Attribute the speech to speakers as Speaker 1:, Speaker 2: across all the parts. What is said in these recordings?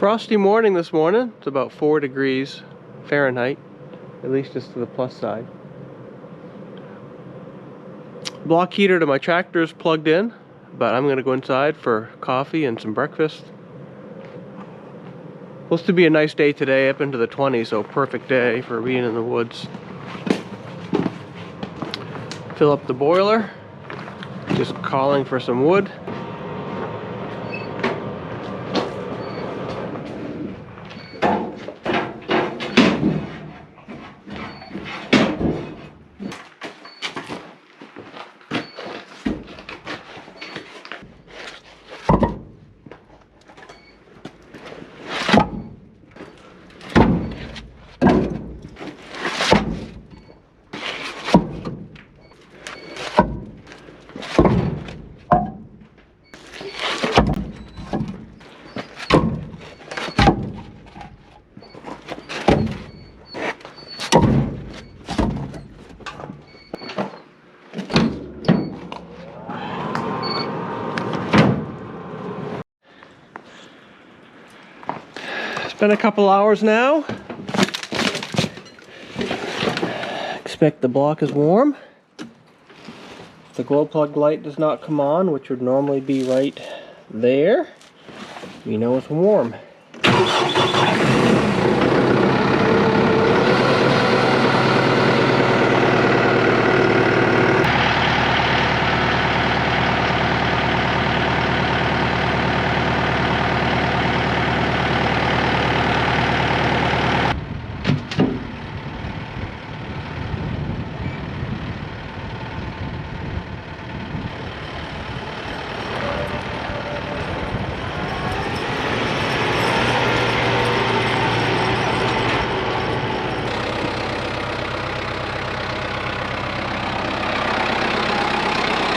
Speaker 1: Frosty morning this morning. It's about 4 degrees Fahrenheit, at least just to the plus side. Block heater to my tractor is plugged in, but I'm gonna go inside for coffee and some breakfast. Supposed to be a nice day today, up into the 20s, so perfect day for being in the woods. Fill up the boiler, just calling for some wood. It's been a couple hours now. Expect the block is warm. The glow plug light does not come on, which would normally be right there. You know it's warm.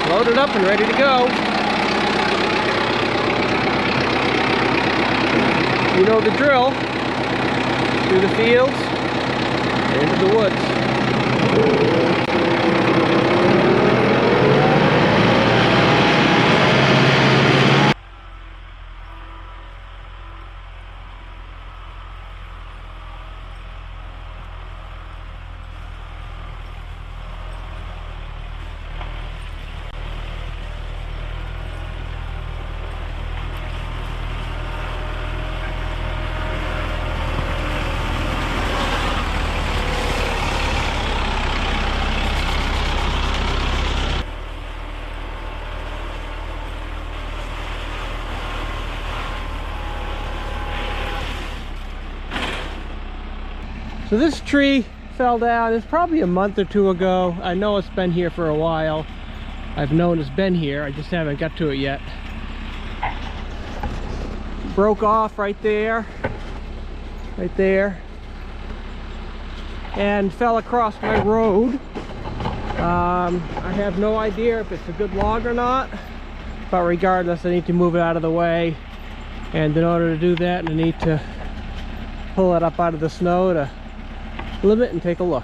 Speaker 1: Loaded up and ready to go. You know the drill. Through the fields and into the woods. So this tree fell down. It's probably a month or two ago. I know it's been here for a while. I've known it's been here. I just haven't got to it yet. Broke off right there. Right there. And fell across my road. I have no idea if it's a good log or not. But regardless, I need to move it out of the way. And in order to do that, I need to pull it up out of the snow to limit and take a look.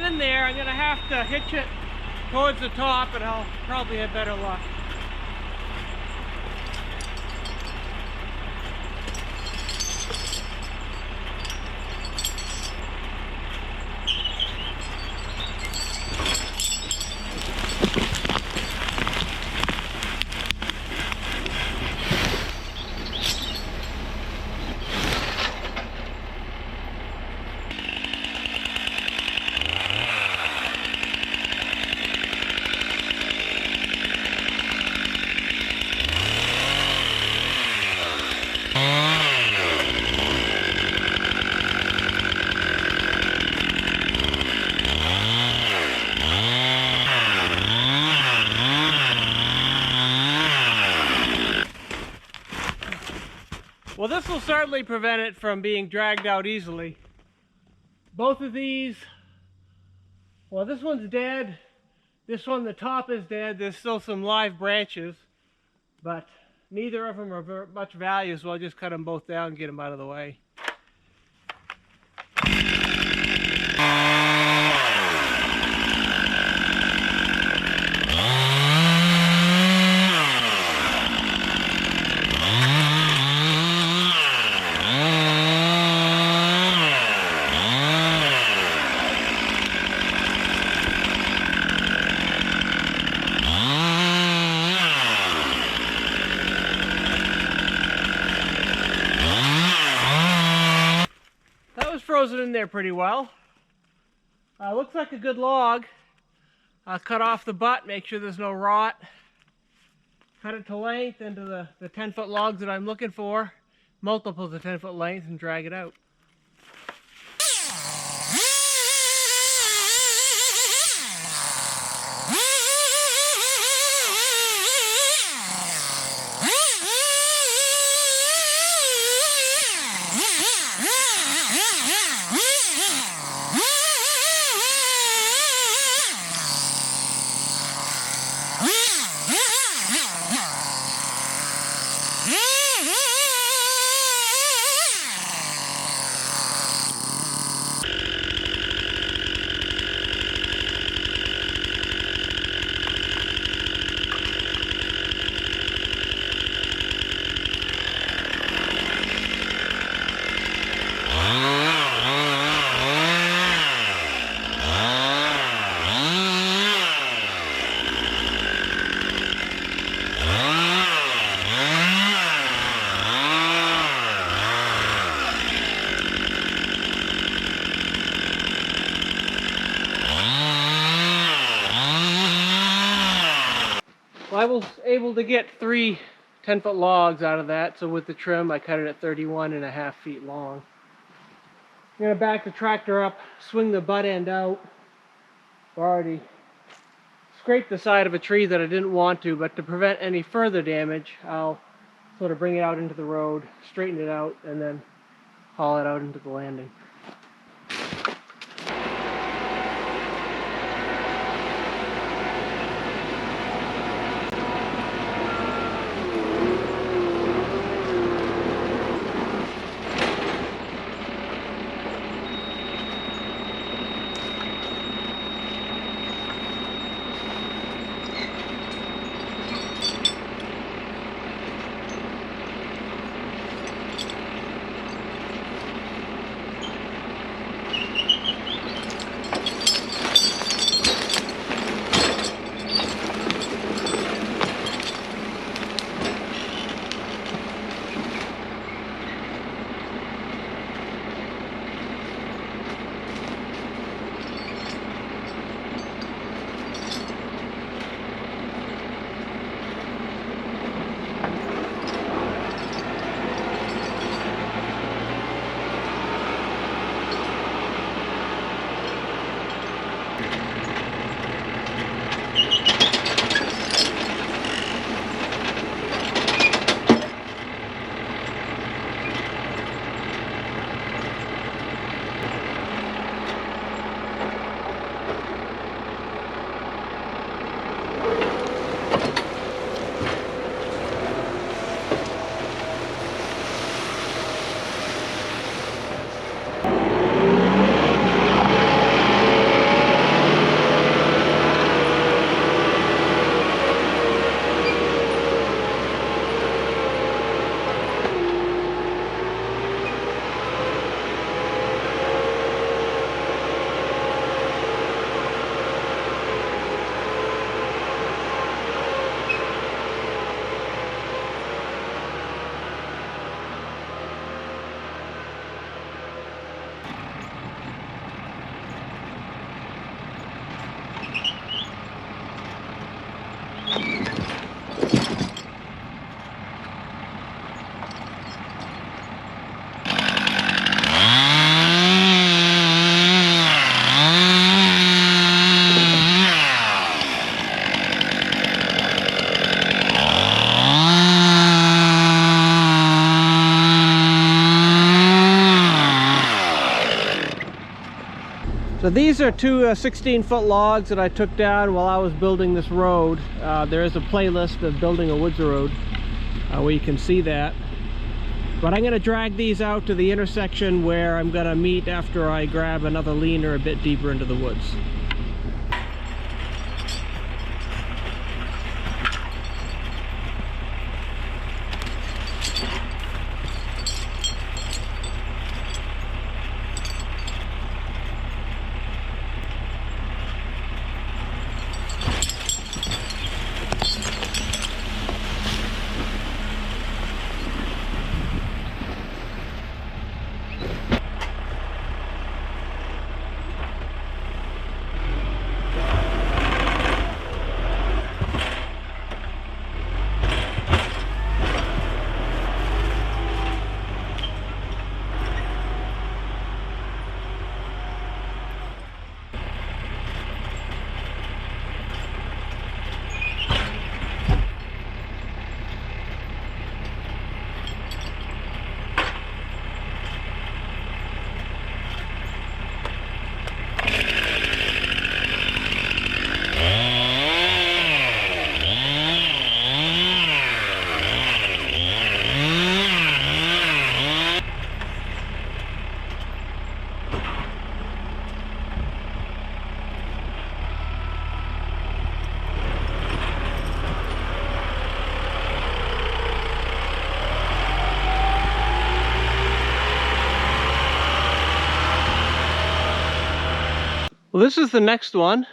Speaker 1: in there. I'm gonna have to hitch it towards the top and I'll probably have better luck. Well, this will certainly prevent it from being dragged out easily. Both of these, well, this one's dead. This one, the top is dead. There's still some live branches, but neither of them are much value, so I'll just cut them both down and get them out of the way. Frozen in there pretty well. Looks like a good log. I'll cut off the butt, make sure there's no rot. Cut it to length into the 10-foot logs that I'm looking for. Multiples of 10-foot length and drag it out. I was able to get 3 10-foot logs out of that, so with the trim I cut it at 31.5 feet long. I'm going to back the tractor up, swing the butt end out. I've already scraped the side of a tree that I didn't want to, but to prevent any further damage, I'll sort of bring it out into the road, straighten it out, and then haul it out into the landing. So these are two 16-foot logs that I took down while I was building this road. There is a playlist of building a woods road where you can see that. But I'm going to drag these out to the intersection where I'm going to meet after I grab another leaner a bit deeper into the woods. Well, this is the next one.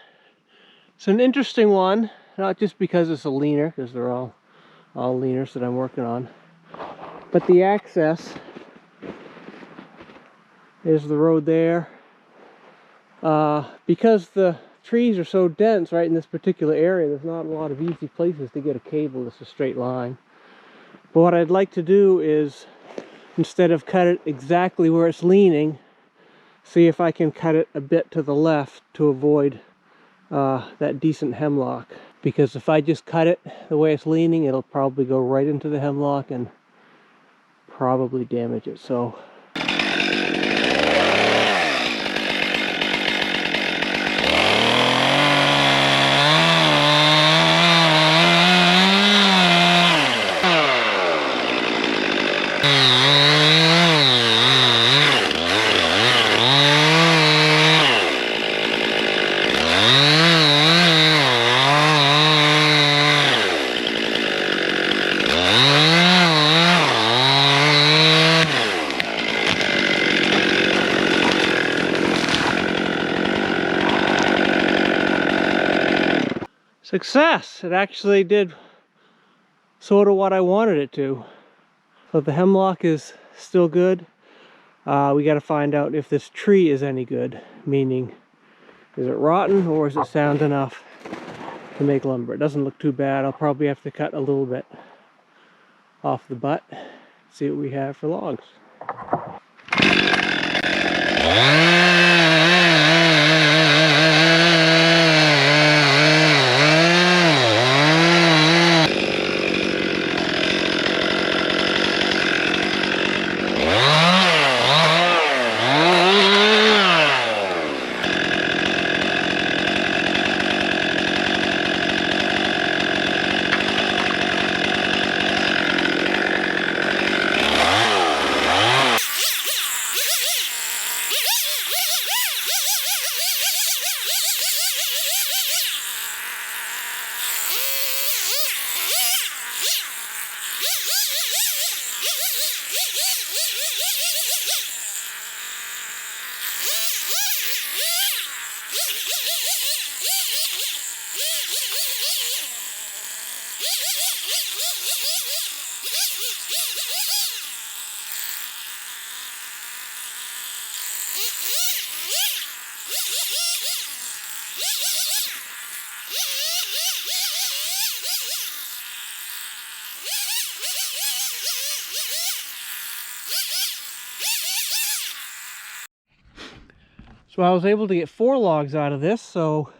Speaker 1: It's an interesting one, not just because it's a leaner, because they're all leaners that I'm working on, but the access is the road there. Because the trees are so dense right in this particular area, there's not a lot of easy places to get a cable that's a straight line. But what I'd like to do is, instead of cut it exactly where it's leaning, see if I can cut it a bit to the left to avoid that decent hemlock. Because if I just cut it the way it's leaning, it'll probably go right into the hemlock and probably damage it. So success! It actually did sort of what I wanted it to. So the hemlock is still good. We got to find out if this tree is any good, meaning is it rotten or is it sound enough to make lumber. It doesn't look too bad. I'll probably have to cut a little bit off the butt, see what we have for logs. So I was able to get 4 logs out of this, so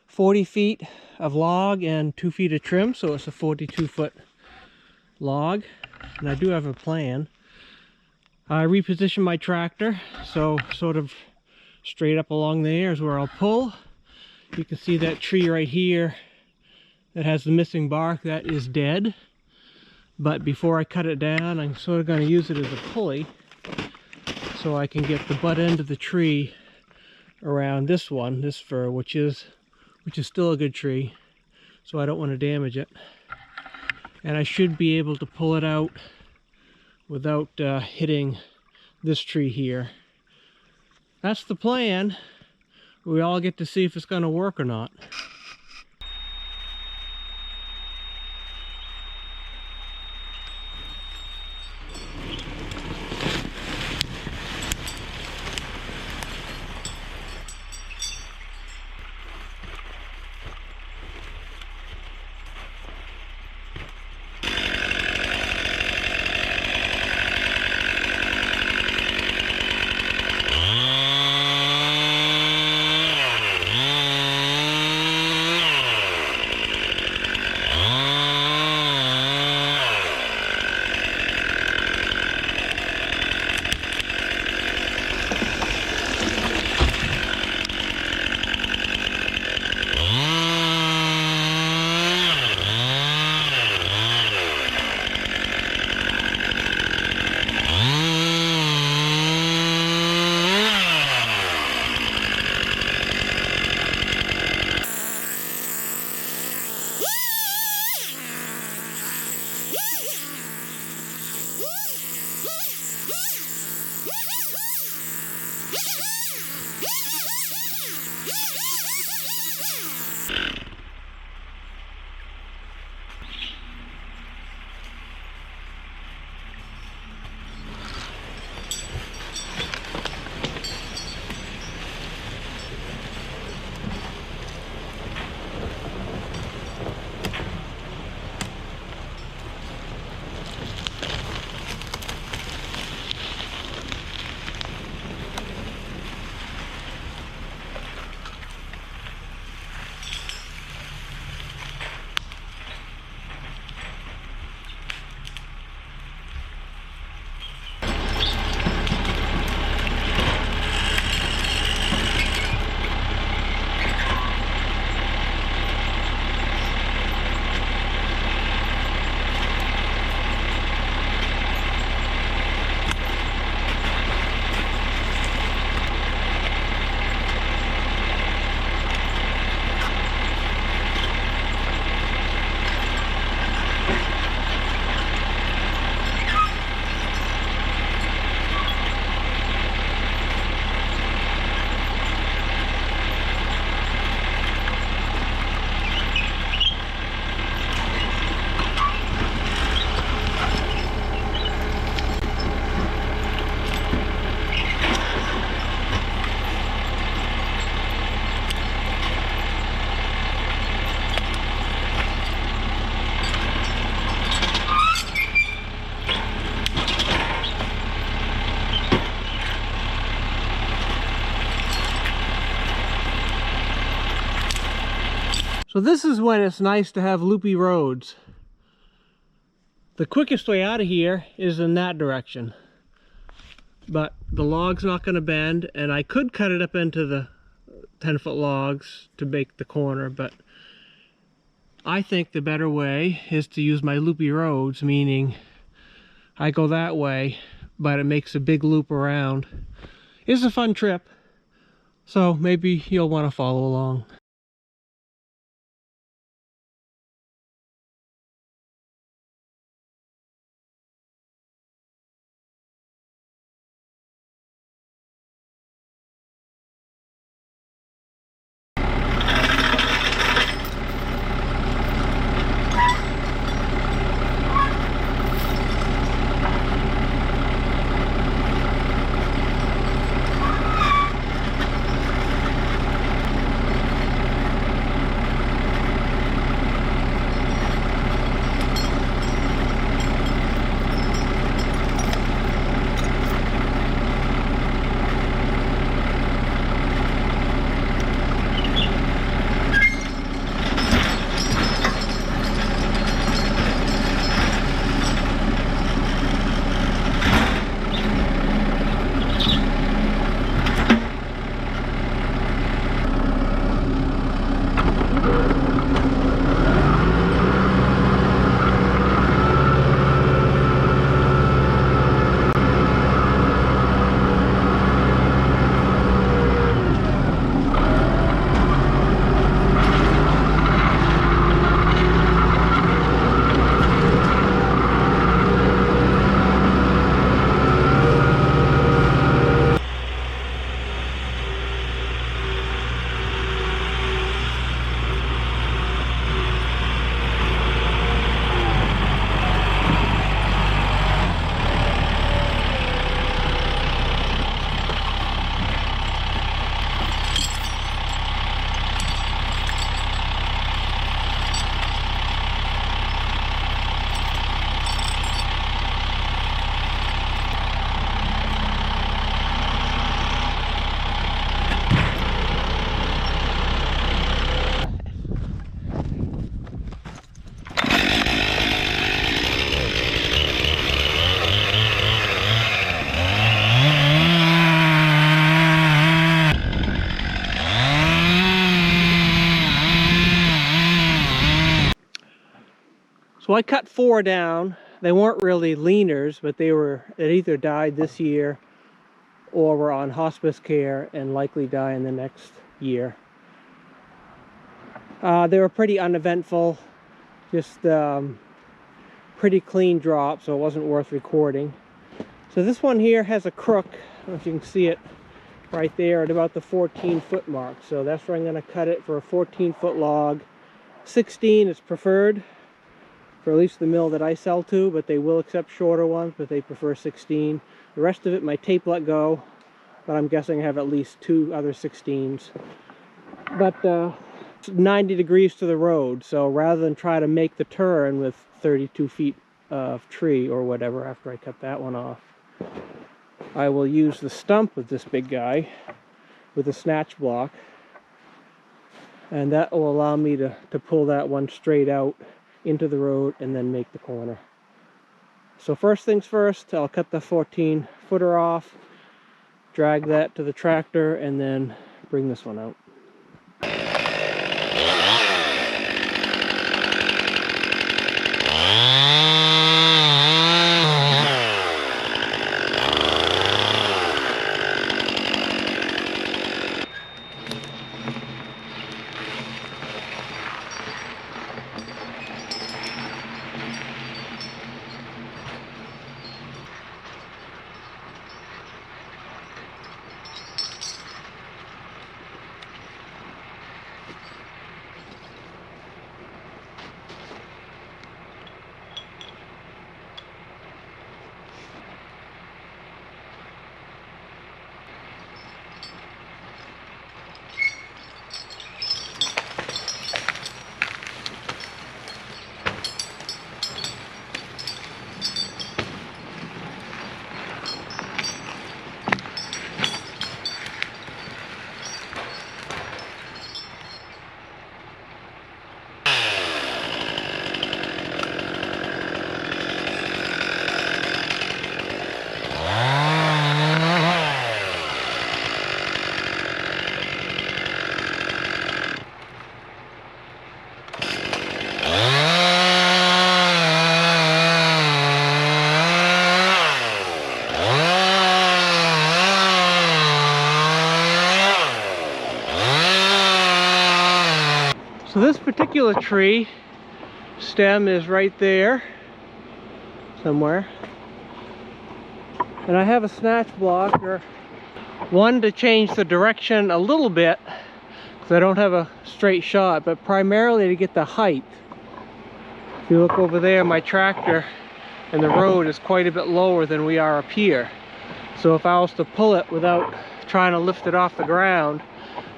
Speaker 1: 40 feet of log and 2 feet of trim, so it's a 42-foot log. And I do have a plan. I repositioned my tractor, so sort of straight up along there is where I'll pull. You can see that tree right here that has the missing bark, that is dead. But before I cut it down, I'm sort of going to use it as a pulley so I can get the butt end of the tree around this one, this fir, which is still a good tree, so I don't want to damage it. And I should be able to pull it out without hitting this tree here. That's the plan. We all get to see if it's going to work or not. So this is when it's nice to have loopy roads. The quickest way out of here is in that direction. But the log's not going to bend, and I could cut it up into the 10-foot logs to make the corner, but I think the better way is to use my loopy roads, meaning I go that way, but it makes a big loop around. It's a fun trip, so maybe you'll want to follow along. So I cut 4 down. They weren't really leaners, but they either died this year or were on hospice care and likely die in the next year. They were pretty uneventful, just pretty clean drop, so it wasn't worth recording. So this one here has a crook. I don't know if you can see it right there at about the 14-foot mark. So that's where I'm going to cut it for a 14-foot log. 16 is preferred for at least the mill that I sell to, but they will accept shorter ones, but they prefer 16. The rest of it, my tape let go, but I'm guessing I have at least 2 other 16s. But it's 90 degrees to the road, so rather than try to make the turn with 32 feet of tree or whatever after I cut that one off, I will use the stump of this big guy with a snatch block, and that will allow me to pull that one straight out into the road and then make the corner. So first things first, I'll cut the 14-footer off, drag that to the tractor, and then bring this one out. So this particular tree stem is right there somewhere, and I have a snatch block, or one to change the direction a little bit because I don't have a straight shot, but primarily to get the height. If you look over there, my tractor and the road is quite a bit lower than we are up here. So if I was to pull it without trying to lift it off the ground,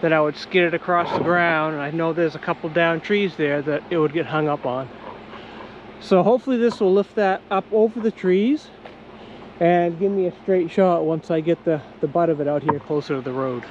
Speaker 1: then I would skid it across the ground, and I know there's a couple down trees there that it would get hung up on. So hopefully this will lift that up over the trees and give me a straight shot once I get the butt of it out here closer to the road.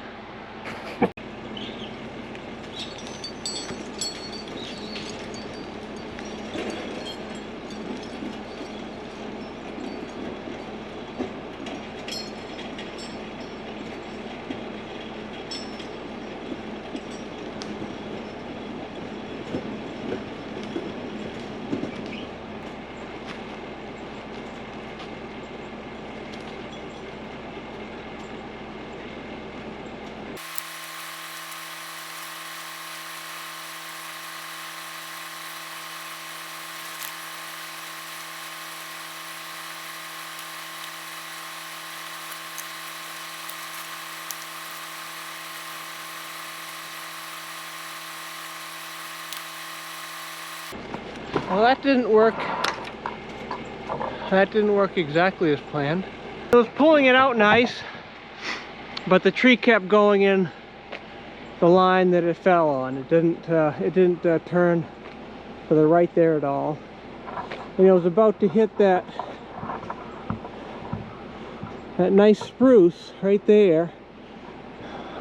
Speaker 1: Well, that didn't work. That didn't work exactly as planned. I was pulling it out nice, but the tree kept going in the line that it fell on. It didn't turn to the right there at all. And I was about to hit that nice spruce right there,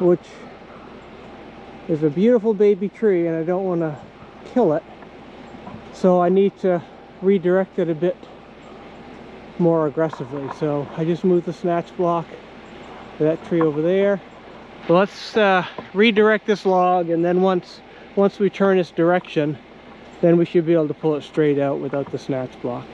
Speaker 1: which is a beautiful baby tree, and I don't want to kill it. So I need to redirect it a bit more aggressively. So I just moved the snatch block to that tree over there. So let's redirect this log, and then once we turn its direction, then we should be able to pull it straight out without the snatch block.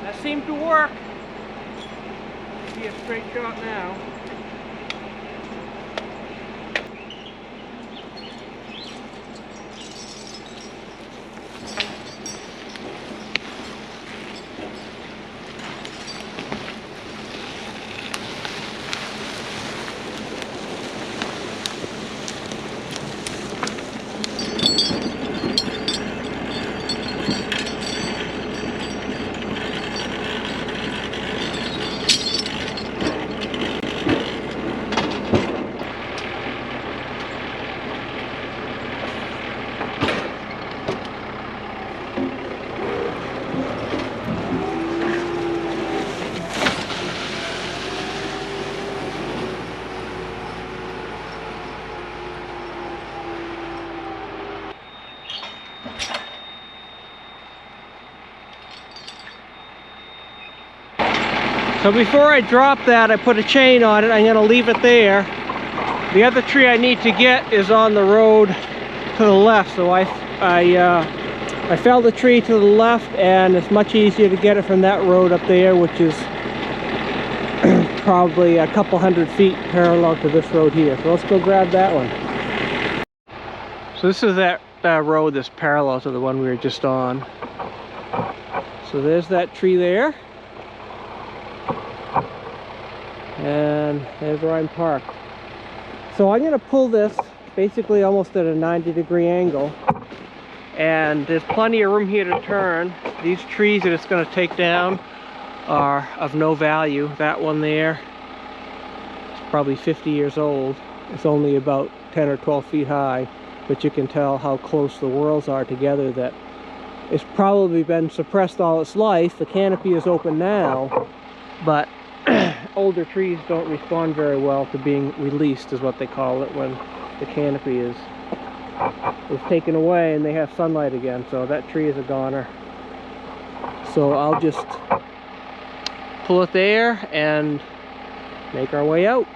Speaker 1: That seemed to work. Be a straight shot now. So before I drop that, I put a chain on it. I'm going to leave it there. The other tree I need to get is on the road to the left. So I felled the tree to the left, and it's much easier to get it from that road up there, which is probably a couple 100 feet parallel to this road here. So let's go grab that one. So this is that road that's parallel to the one we were just on. So there's that tree there. And there's where I'm parked. So I'm going to pull this basically almost at a 90-degree angle, and there's plenty of room here to turn. These trees that it's going to take down are of no value. That one there is probably 50 years old. It's only about 10 or 12 feet high, but you can tell how close the whorls are together, that it's probably been suppressed all its life. The canopy is open now, but older trees don't respond very well to being released, is what they call it, when the canopy is taken away and they have sunlight again. So that tree is a goner. So I'll just pull it there and make our way out.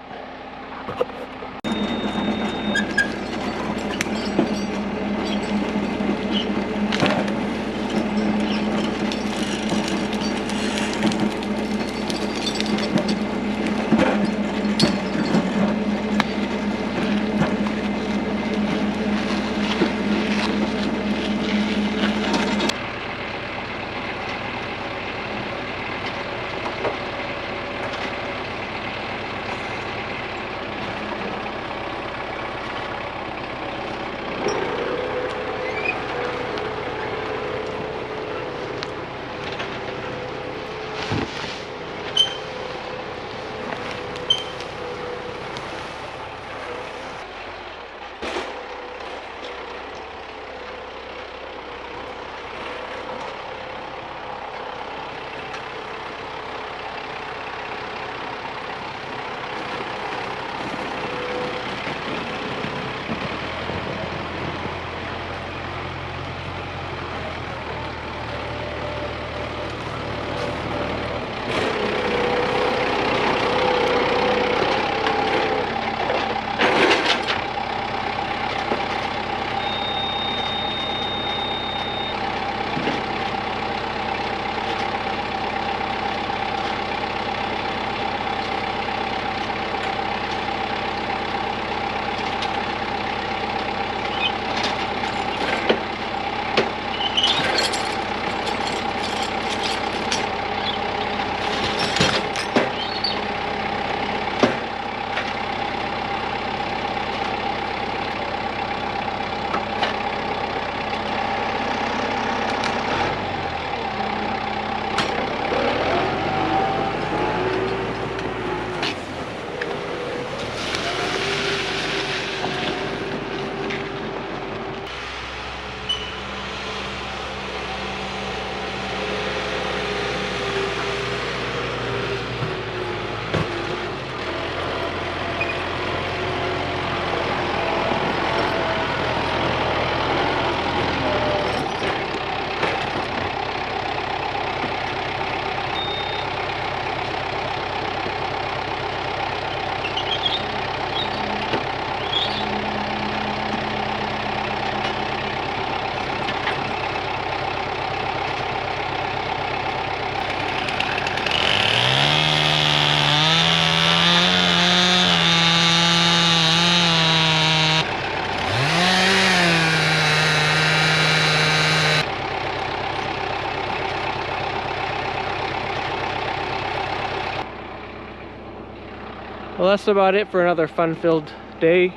Speaker 1: Well, that's about it for another fun-filled day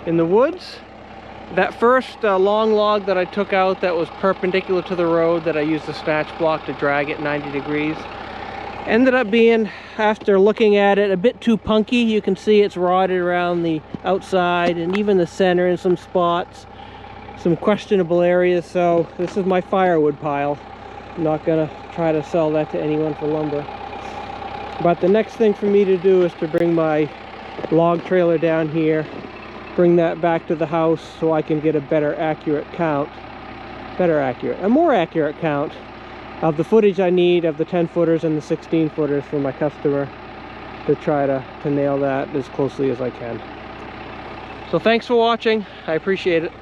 Speaker 1: in the woods. That first long log that I took out that was perpendicular to the road, that I used the snatch block to drag it 90 degrees, ended up being, after looking at it, a bit too punky. You can see it's rotted around the outside and even the center in some spots, some questionable areas. So this is my firewood pile. I'm not gonna try to sell that to anyone for lumber. But the next thing for me to do is to bring my log trailer down here, bring that back to the house so I can get a more accurate count of the footage I need of the 10-footers and the 16-footers for my customer, to try to nail that as closely as I can. So thanks for watching. I appreciate it.